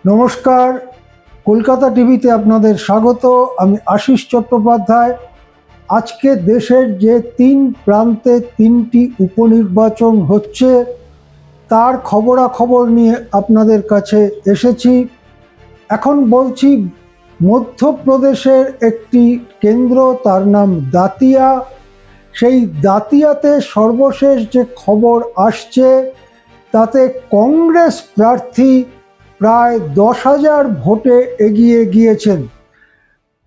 নমস্কার, কলকাতা টিভিতে আপনাদের স্বাগত। আমি আশিস চট্টোপাধ্যায়। আজকে দেশের যে তিন প্রান্তে তিনটি উপনির্বাচন হচ্ছে তার খবরাখবর নিয়ে আপনাদের কাছে এসেছি। এখন বলছি মধ্যপ্রদেশের একটি কেন্দ্র, তার নাম দাতিয়া। সেই দাতিয়াতে সর্বশেষ যে খবর আসছে তাতে কংগ্রেস প্রার্থী প্রায় 10,000 ভোটে এগিয়ে গিয়েছেন।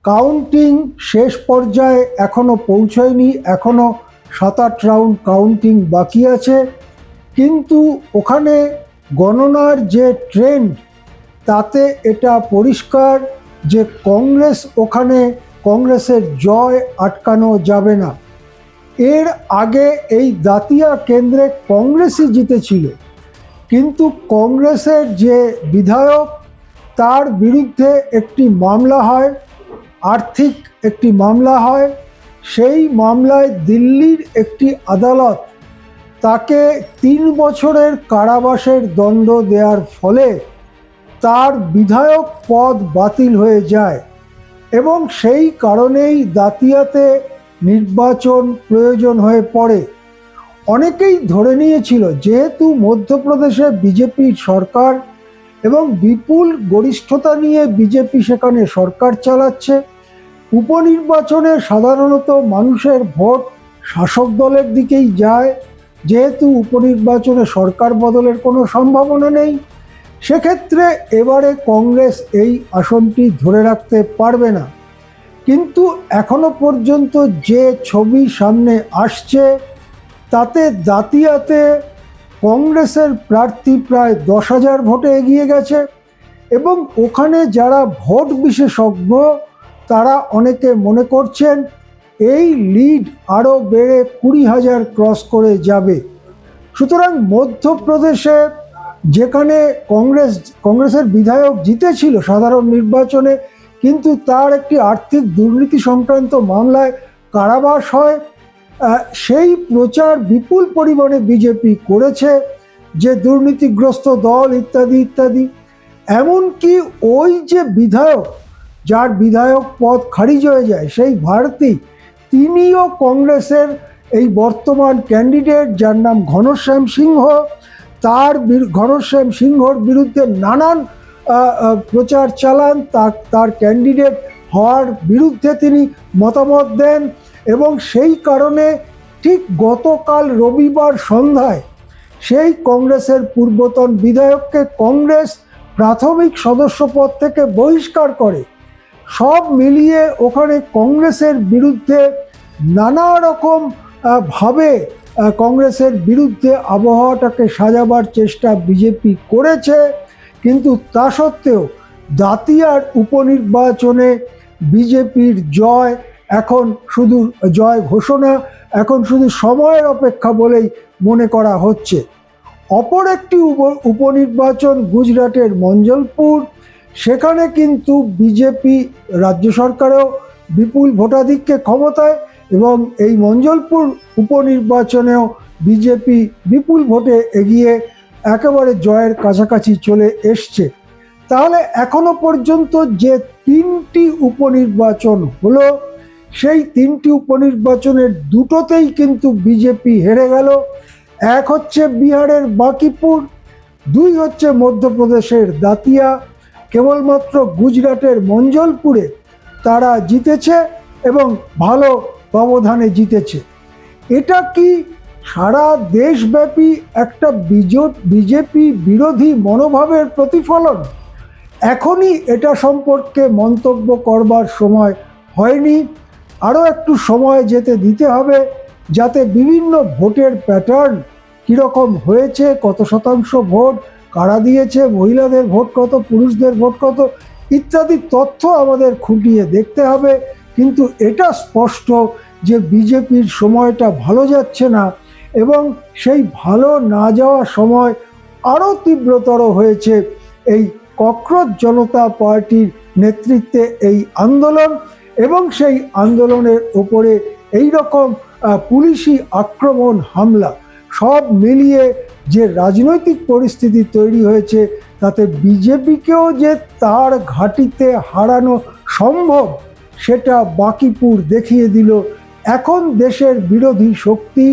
কাউন্টিং শেষ পর্যায়ে এখনো পৌঁছয়নি, এখনো 7-8 রাউন্ড কাউন্টিং বাকি আছে, কিন্তু ওখানে গণনার যে ট্রেন্ড তাতে এটা পরিষ্কার যে কংগ্রেসের জয় আটকানো যাবে না। এর আগে এই দাতিয়া কেন্দ্রে কংগ্রেসই জিতেছিল, কিন্তু কংগ্রেসের যে বিধায়ক তার বিরুদ্ধে একটি মামলা হয়, আর্থিক একটি মামলা হয়। সেই মামলায় দিল্লির একটি আদালত তাকে 3 বছরের কারাবাসের দণ্ড দেওয়ার ফলে তার বিধায়ক পদ বাতিল হয়ে যায় এবং সেই কারণেই দাতিয়াতে নির্বাচন প্রয়োজন হয়ে পড়ে। অনেকেই ধরে নিয়েছিল যেহেতু মধ্যপ্রদেশে বিজেপির সরকার এবং বিপুল গরিষ্ঠতা নিয়ে বিজেপি সেখানে সরকার চালাচ্ছে, উপনির্বাচনে সাধারণত মানুষের ভোট শাসক দলের দিকেই যায়, যেহেতু উপনির্বাচনে সরকার বদলের কোনো সম্ভাবনা নেই। সেক্ষেত্রে এবারে কংগ্রেস এই আসনটি ধরে রাখতে পারবে না। কিন্তু এখনো পর্যন্ত যে ছবি সামনে আসছে তাতে দাতিয়াতে কংগ্রেসের প্রার্থী প্রায় 10,000 ভোটে এগিয়ে গেছে এবং ওখানে যারা ভোট বিশেষজ্ঞ তারা অনেকে মনে করছেন এই লিড আরও বেড়ে 20,000 ক্রস করে যাবে। সুতরাং মধ্যপ্রদেশে যেখানে কংগ্রেসের বিধায়ক জিতেছিল সাধারণ নির্বাচনে, কিন্তু তার একটি আর্থিক দুর্নীতি সংক্রান্ত মামলায় কারাবাস হয়, সেই প্রচার বিপুল পরিমাণে বিজেপি করেছে যে দুর্নীতিগ্রস্ত দল ইত্যাদি ইত্যাদি। এমনকি ওই যে বিধায়ক যার বিধায়ক পদ খারিজ হয়ে যায়, সেই ভারতী, তিনিও কংগ্রেসের এই বর্তমান ক্যান্ডিডেট যার নাম ঘনশ্যাম সিংহ, ঘনশ্যাম সিংহর বিরুদ্ধে নানান প্রচার চালান, তার ক্যান্ডিডেট হওয়ার বিরুদ্ধে তিনি মতামত দেন এবং সেই কারণে ঠিক গতকাল রবিবার সন্ধ্যায় সেই কংগ্রেসের পূর্বতন বিধায়ককে কংগ্রেস প্রাথমিক সদস্যপদ থেকে বহিষ্কার করে। সব মিলিয়ে ওখানে কংগ্রেসের বিরুদ্ধে নানা রকম ভাবে কংগ্রেসের বিরুদ্ধে আবহাওয়াটাকে সাজাবার চেষ্টা বিজেপি করেছে, কিন্তু তা সত্ত্বেও দাতিয়ার উপনির্বাচনে বিজেপির জয় এখন শুধু জয় ঘোষণা, এখন শুধু সময়ের অপেক্ষা বলেই মনে করা হচ্ছে। অপর একটি উপনির্বাচন গুজরাটের মঞ্জলপুর, সেখানে কিন্তু বিজেপি রাজ্য সরকারেও বিপুল ভোটাধিক্যে ক্ষমতায় এবং এই মঞ্জলপুর উপনির্বাচনেও বিজেপি বিপুল ভোটে এগিয়ে একেবারে জয়ের কাছাকাছি চলে এসছে। তাহলে এখনো পর্যন্ত যে 3টি উপনির্বাচন হলো, সেই 3টি উপনির্বাচনের দুটোতেই কিন্তু বিজেপি হেরে গেল। এক হচ্ছে বিহারের বাঁকিপুর, 2 হচ্ছে মধ্যপ্রদেশের দাতিয়া, কেবলমাত্র গুজরাটের মঞ্জলপুরে তারা জিতেছে এবং ভালো ব্যবধানে জিতেছে। এটা কি সারা দেশব্যাপী একটা বিজেপি বিরোধী মনোভাবের প্রতিফলন? এখনই এটা সম্পর্কে মন্তব্য করবার সময় হয়নি, আরও একটু সময় যেতে দিতে হবে যাতে বিভিন্ন ভোটের প্যাটার্ন কীরকম হয়েছে, কত শতাংশ ভোট কারা দিয়েছে, মহিলাদের ভোট কত, পুরুষদের ভোট কত ইত্যাদি তথ্য আমাদের খুঁটিয়ে দেখতে হবে। কিন্তু এটা স্পষ্ট যে বিজেপির সময়টা ভালো যাচ্ছে না এবং সেই ভালো না যাওয়া সময় আরও তীব্রতর হয়েছে এই ককরোচ জনতা পার্টির নেতৃত্বে এই আন্দোলন এবং সেই আন্দোলনের ওপরে এই রকম পুলিশি আক্রমণ হামলা। সব মিলিয়ে যে রাজনৈতিক পরিস্থিতি তৈরি হয়েছে তাতে বিজেপিকেও যে তার ঘাঁটিতে হারানো সম্ভব সেটা বাঁকিপুর দেখিয়ে দিল। এখন দেশের বিরোধী শক্তি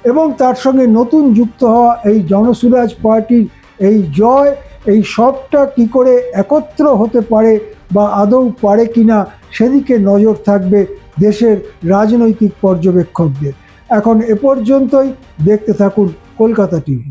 এবং তার সঙ্গে নতুন যুক্ত হওয়া এই জনসুরাজ পার্টির এই জয়, এই সবটা কি করে একত্র হতে পারে বা আদৌ পারে কিনা সেদিকে নজর থাকবে দেশের রাজনৈতিক পর্যবেক্ষকদের। এখন এ পর্যন্তই, দেখতে থাকুন কলকাতা টিভি।